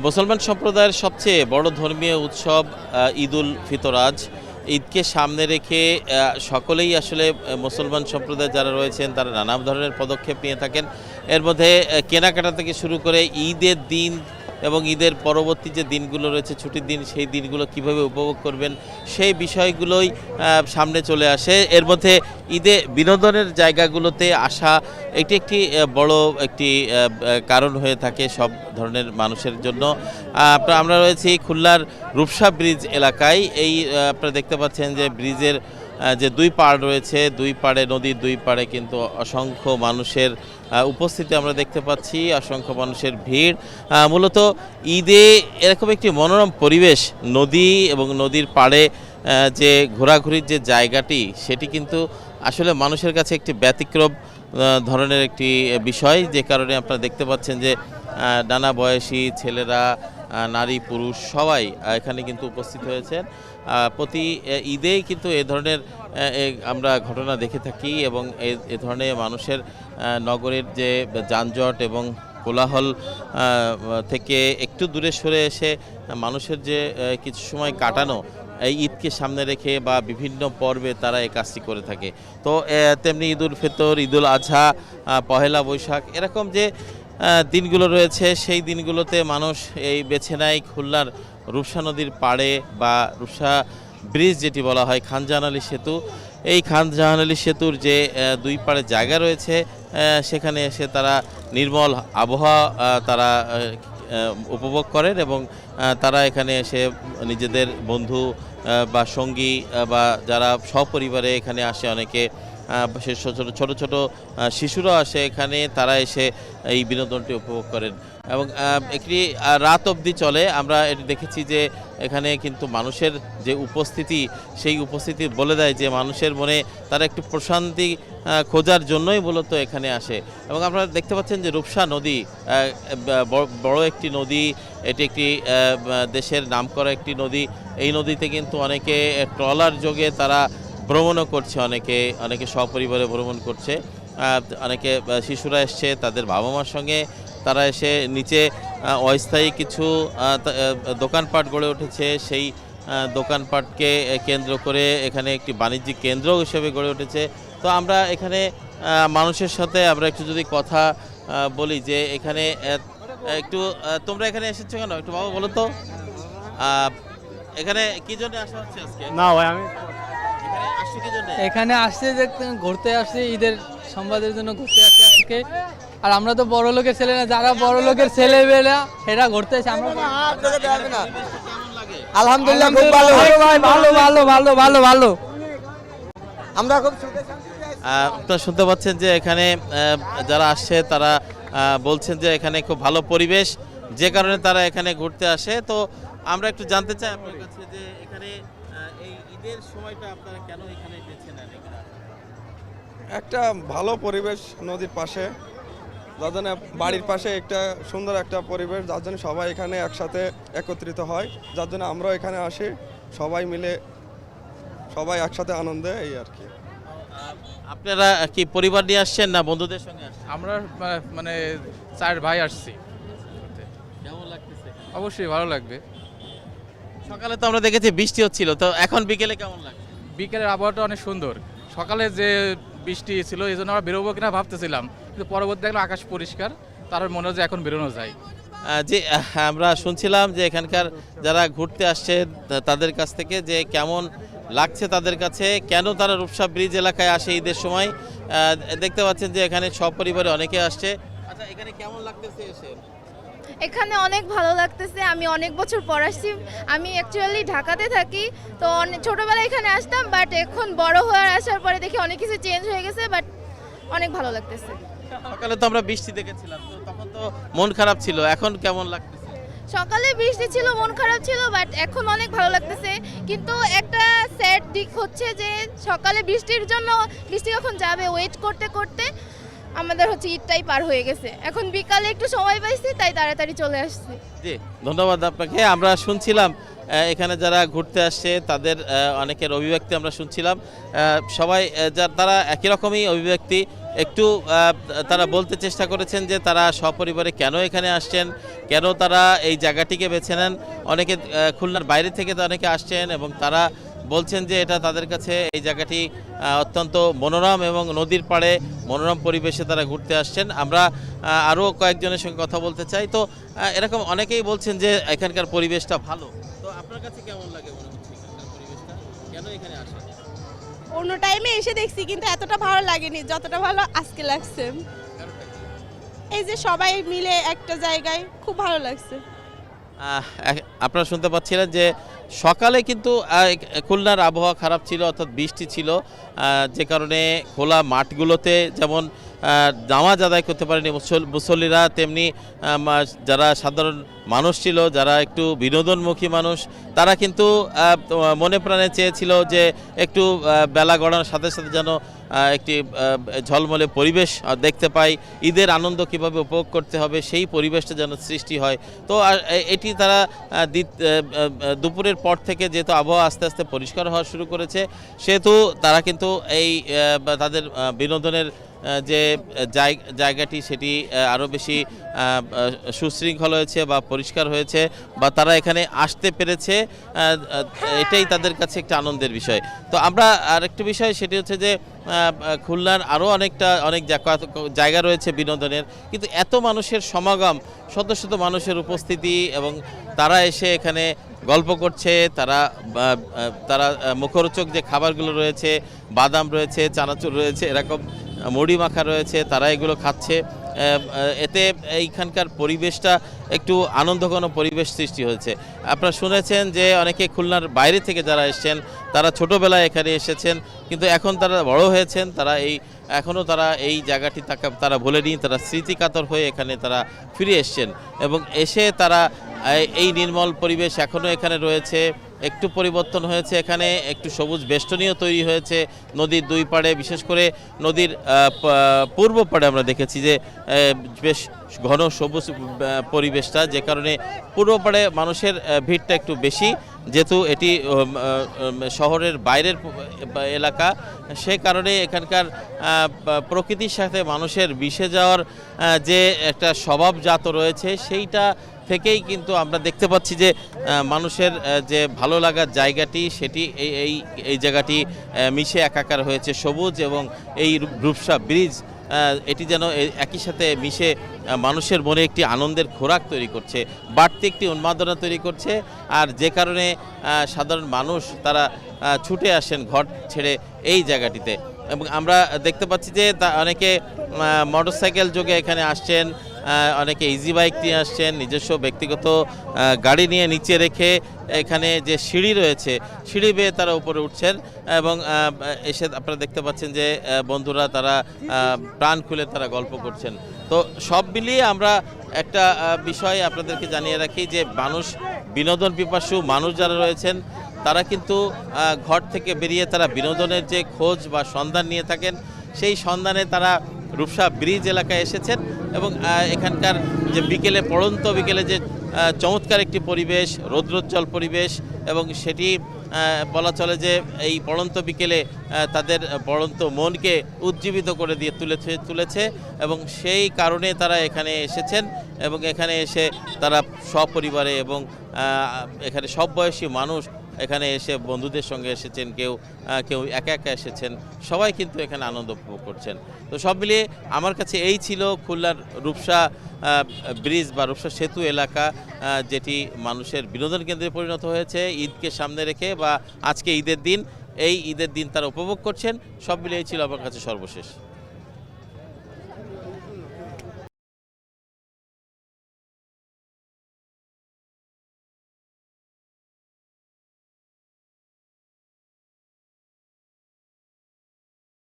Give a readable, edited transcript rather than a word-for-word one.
মুসলমান সম্প্রদায়ের সবচেয়ে বড় ধর্মীয় উৎসব ঈদুল ফিতর আজ। ঈদকে সামনে রেখে সকলেই আসলে মুসলমান সম্প্রদায় যারা রয়েছেন তারা নানা ধরনের পদক্ষেপ নিয়ে থাকেন। এর মধ্যে কেনাকাটা থেকে শুরু করে ঈদের দিন এবং ঈদের পরবর্তী যে দিনগুলো রয়েছে ছুটির দিন, সেই দিনগুলো কিভাবে উপভোগ করবেন সেই বিষয়গুলোই সামনে চলে আসে। এর মধ্যে ঈদে বিনোদনের জায়গাগুলোতে আসা এটি একটি বড় একটি কারণ হয়ে থাকে সব ধরনের মানুষের জন্য। আমরা রয়েছি খুলনার রূপসা ব্রিজ এলাকায়। এই আপনারা দেখতে পাচ্ছেন যে ব্রিজের যে দুই পাড় রয়েছে, দুই পাড়ে নদীর দুই পাড়ে কিন্তু অসংখ্য মানুষের উপস্থিতি আমরা দেখতে পাচ্ছি, অসংখ্য মানুষের ভিড়। মূলত ঈদে এরকম একটি মনোরম পরিবেশ, নদী এবং নদীর পাড়ে যে ঘোরাঘুরির যে জায়গাটি সেটি কিন্তু আসলে মানুষের কাছে একটি ব্যতিক্রম ধরনের একটি বিষয়, যে কারণে আপনারা দেখতে পাচ্ছেন যে নানা বয়সী ছেলেরা, নারী পুরুষ সবাই এখানে কিন্তু উপস্থিত হয়েছেন। প্রতি ঈদেই কিন্তু এ ধরনের আমরা ঘটনা দেখে থাকি এবং এ ধরনের মানুষের নগরের যে যানজট এবং কোলাহল থেকে একটু দূরে সরে এসে মানুষের যে কিছু সময় কাটানো এই ঈদকে সামনে রেখে বা বিভিন্ন পর্বে তারা এই কাজটি করে থাকে। তো তেমনি ঈদুল ফিতর, ঈদুল আজহা, পহেলা বৈশাখ এরকম যে দিনগুলো রয়েছে সেই দিনগুলোতে মানুষ এই বেছে নেয় খুলনার রূপসা নদীর পাড়ে বা রূপসা ব্রিজ যেটি বলা হয়, খান জাহান আলী সেতু। এই খান জাহান আলী সেতুর যে দুই পাড়ে জায়গা রয়েছে সেখানে এসে তারা নির্মল আবহাওয়া তারা উপভোগ করেন এবং তারা এখানে এসে নিজেদের বন্ধু বা সঙ্গী বা যারা সপরিবারে এখানে আসে, অনেকে ছোট ছোট শিশুরা আসে এখানে, তারা এসে এই বিনোদনটি উপভোগ করেন এবং একটি রাত অবধি চলে। আমরা এটি দেখেছি যে এখানে কিন্তু মানুষের যে উপস্থিতি, সেই উপস্থিতি বলে দেয় যে মানুষের মনে তারা একটু প্রশান্তি খোঁজার জন্যই মূলত এখানে আসে। এবং আপনারা দেখতে পাচ্ছেন যে রূপসা নদী বড় একটি নদী, এটি একটি দেশের নামকরা একটি নদী। এই নদীতে কিন্তু অনেকে ট্রলার যোগে তারা ভ্রমণও করছে, অনেকে সপরিবারে ভ্রমণ করছে, অনেকে শিশুরা এসছে তাদের বাবা মার সঙ্গে, তারা এসে নিচে অস্থায়ী কিছু দোকানপাট গড়ে উঠেছে, সেই দোকানপাটকে কেন্দ্র করে এখানে একটি বাণিজ্যিক কেন্দ্র হিসেবে গড়ে উঠেছে। তো আমরা এখানে মানুষের সাথে আমরা একটু যদি কথা বলি যে এখানে একটু তোমরা এখানে এসেছো কেন, একটু বাবা বলো তো এখানে কি জন্য আসা হচ্ছে আজকে? না ভাই, আমি এখানে আসছে যে ঘুরতে আসছে, ঈদের সংবাদের জন্য ঘুরতে আসছে আজকে। আর আমরা তো বড় লোকের ছেলে না, যারা বড় লোকের ছেলেবেলা এরা ঘুরতে আসে। আমরা আলহামদুলিল্লাহ খুব ভালো ভাই, ভালো ভালো ভালো ভালো ভালো। আমরা খুব আপনারা শুনতে পাচ্ছেন যে এখানে যারা আসছে তারা বলছেন যে এখানে খুব ভালো পরিবেশ, যে কারণে তারা এখানে ঘুরতে আসে। তো আমরা একটু জানতে চাই আপনার কাছে যে এখানে এই ঈদের সময়টা আপনারা কেন এখানে বেছে নেন? একটা ভালো পরিবেশ নদীর পাশে, যার জন্য বাড়ির পাশে একটা সুন্দর একটা পরিবেশ, যার জন্য সবাই এখানে একসাথে একত্রিত হয়, যার জন্য আমরা এখানে আসি সবাই মিলে, সবাই একসাথে আনন্দে, এই আর কি। আপনারা কি পরিবার নিয়ে আসছেন না বন্ধুদের সঙ্গে আসছেন? আমরা মানে 4 ভাই আসছি। কেমন লাগতেছে? অবশ্যই ভালো লাগবে। সকালে তো আমরা দেখেছি বৃষ্টি হচ্ছিল, তো এখন বিকেলে কেমন লাগছে? বিকেলের আবহাওয়াটা অনেক সুন্দর। সকালে যে বৃষ্টি ছিল এই জন্য আমরা বেরোবো কিনা ভাবতেছিলাম, কিন্তু পরবর্তী দেখলাম আকাশ পরিষ্কার, তার মনে হয় যে এখন বেরোনো যায়। যে আমরা শুনছিলাম যে এখানকার যারা ঘুরতে আসছে তাদের কাছ থেকে যে কেমন লাগছে তাদের কাছে, কেন তারা রূপসা ব্রিজ এলাকায় আসে ঈদের সময়। দেখতে পাচ্ছেন যে এখানে সপরিবারে অনেকে আসছে। আচ্ছা, এখানে কেমন লাগতেছে এসে? এখানে অনেক ভালো লাগতেছে। আমি অনেক বছর পর আসছি। আমি অ্যাকচুয়ালি ঢাকাতে থাকি, তো ছোটোবেলায় এখানে আসতাম, বাট এখন বড় হয়ে আসার পরে দেখি অনেক কিছু চেঞ্জ হয়ে গেছে, বাট অনেক ভালো লাগতেছে। সকালে তো আমরা বৃষ্টি দেখেছিলাম, তো তখন তো মন খারাপ ছিল, এখন কেমন লাগতেছে? সকালে বৃষ্টি ছিল, মন খারাপ ছিল, বাট এখন অনেক ভালো লাগতেছে। কিন্তু একটা স্যাড দিক হচ্ছে যে সকালে বৃষ্টির জন্য বৃষ্টি কখন যাবে ওয়েট করতে করতে আমাদের ঈদটাই পার হয়ে গেছে। এখন বিকালে একটু সময় পাইছি, তাই তাড়াতাড়ি চলে আসছি। জি, ধন্যবাদ আপনাকে। আমরা শুনছিলাম এখানে যারা ঘুরতে আসছে তাদের অনেকের অভিব্যক্তি আমরা শুনছিলাম। সবাই তারা একই রকমই অভিব্যক্তি একটু তারা বলতে চেষ্টা করেছেন যে তারা সপরিবারে কেন এখানে আসছেন, কেন তারা এই জায়গাটিকে বেছে নেন। অনেকে খুলনার বাইরে থেকে তো অনেকে আসছেন এবং তারা বলছেন যে এটা তাদের কাছে এই জায়গাটি অত্যন্ত মনোরম এবং নদীর পাড়ে মনোরম পরিবেশে তারা ঘুরতে আসছেন। আমরা আরও কয়েকজনের সঙ্গে কথা বলতে চাই। তো এরকম অনেকেই বলছেন যে এখানকার পরিবেশটা ভালো। তো আপনার কাছে কেমন লাগে মনে হচ্ছে এখানকার পরিবেশটা, কেন এখানে আসেন? অন্য টাইমে এসে দেখছি কিন্তু এতটা ভালো লাগেনি যতটা ভালো আজকে লাগছে। এই যে সবাই মিলে একটা জায়গায় খুব ভালো লাগছে। আপনারা শুনতে পাচ্ছিলেন যে সকালে কিন্তু খুলনার আবহাওয়া খারাপ ছিল, অর্থাৎ বৃষ্টি ছিল, যে কারণে খোলা মাঠগুলোতে যেমন নামাজ আদায় করতে পারেনি মুসল্লিরা, তেমনি যারা সাধারণ মানুষ ছিল, যারা একটু বিনোদনমুখী মানুষ, তারা কিন্তু মনে প্রাণে চেয়েছিল যে একটু বেলা গড়ানোর সাথে সাথে যেন একটি ঝলমলে পরিবেশ দেখতে পাই, ঈদের আনন্দ কিভাবে উপভোগ করতে হবে সেই পরিবেশটা যেন সৃষ্টি হয়। তো এটি তারা দুপুরের পর থেকে যেহেতু আবহাওয়া আস্তে আস্তে পরিষ্কার হওয়া শুরু করেছে, সেহেতু তারা কিন্তু এই তাদের বিনোদনের যে জায়গাটি সেটি আরও বেশি সুশৃঙ্খল হয়েছে বা পরিষ্কার হয়েছে, বা তারা এখানে আসতে পেরেছে, এটাই তাদের কাছে একটা আনন্দের বিষয়। তো আমরা আরেকটি বিষয় সেটি হচ্ছে যে খুলনার আরও অনেক জায়গা রয়েছে বিনোদনের, কিন্তু এত মানুষের সমাগম, শত শত মানুষের উপস্থিতি এবং তারা এসে এখানে গল্প করছে, তারা মুখরোচক যে খাবারগুলো রয়েছে, বাদাম রয়েছে, চানাচুর রয়েছে, এরকম মুড়ি মাখা রয়েছে, তারা এগুলো খাচ্ছে, এতে এইখানকার পরিবেশটা একটু আনন্দঘন পরিবেশ সৃষ্টি হয়েছে। আপনারা শুনেছেন যে অনেকে খুলনার বাইরে থেকে যারা এসেছেন তারা ছোটোবেলায় এখানে এসেছেন, কিন্তু এখন তারা বড় হয়েছেন, এখনও তারা এই জায়গাটি তারা ভোলেনি, তারা স্মৃতিকাতর হয়ে এখানে তারা ফিরে এসছেন এবং এসে তারা এই নির্মল পরিবেশ এখনও এখানে রয়েছে। একটু পরিবর্তন হয়েছে, এখানে একটু সবুজ বেষ্টনীও তৈরি হয়েছে নদীর দুই পাড়ে, বিশেষ করে নদীর পূর্ব পাড়ে আমরা দেখেছি যে বেশ ঘন সবুজ পরিবেশটা, যে কারণে পূর্ব পাড়ে মানুষের ভিড়টা একটু বেশি, যেহেতু এটি শহরের বাইরের এলাকা, সে কারণে এখানকার প্রকৃতির সাথে মানুষের মিশে যাওয়ার যে একটা স্বভাবজাত রয়েছে সেইটা থেকেই কিন্তু আমরা দেখতে পাচ্ছি যে মানুষের যে ভালো লাগার জায়গাটি সেটি এই জায়গাটি মিশে একাকার হয়েছে। সবুজ এবং এই রূপসা ব্রিজ এটি যেন একই সাথে মিশে মানুষের মনে একটি আনন্দের খোরাক তৈরি করছে, বাড়তি একটি উন্মাদনা তৈরি করছে, আর যে কারণে সাধারণ মানুষ তারা ছুটে আসেন ঘর ছেড়ে এই জায়গাটিতে। এবং আমরা দেখতে পাচ্ছি যে অনেকে মোটরসাইকেল যোগে এখানে আসছেন, অনেকে ইজি বাইক নিয়ে আসছেন, নিজস্ব ব্যক্তিগত গাড়ি নিয়ে নিচে রেখে এখানে যে সিঁড়ি রয়েছে সিঁড়ি বেয়ে তারা উপরে উঠছেন এবং এসে আপনারা দেখতে পাচ্ছেন যে বন্ধুরা তারা প্রাণ খুলে তারা গল্প করছেন। তো সব মিলিয়ে আমরা একটা বিষয় আপনাদেরকে জানিয়ে রাখি যে বিনোদন পিপাসু মানুষ যারা রয়েছেন তারা কিন্তু ঘর থেকে বেরিয়ে তারা বিনোদনের যে খোঁজ বা সন্ধান নিয়ে থাকেন, সেই সন্ধানে তারা রূপসা ব্রিজ এলাকায় এসেছেন এবং এখানকার যে পড়ন্ত বিকেলে যে চমৎকার একটি পরিবেশ, রৌদ্রোজ্জ্বল পরিবেশ, এবং সেটি বলা চলে যে এই পড়ন্ত বিকেলে তাদের পড়ন্ত মনকে উজ্জীবিত করে দিয়ে তুলেছে এবং সেই কারণে তারা এখানে এসেছেন এবং এখানে এসে তারা সপরিবারে এবং এখানে সব বয়সী মানুষ এখানে এসে বন্ধুদের সঙ্গে এসেছেন, কেউ একা একা এসেছেন, সবাই কিন্তু এখানে আনন্দ উপভোগ করছেন। তো সব মিলিয়ে আমার কাছে এই ছিল খুলনার রূপসা ব্রিজ বা রূপসা সেতু এলাকা, যেটি মানুষের বিনোদন কেন্দ্রে পরিণত হয়েছে ঈদকে সামনে রেখে, বা আজকে ঈদের দিন, এই ঈদের দিন তারা উপভোগ করছেন। সব মিলিয়ে ছিল আমার কাছে সর্বশেষ।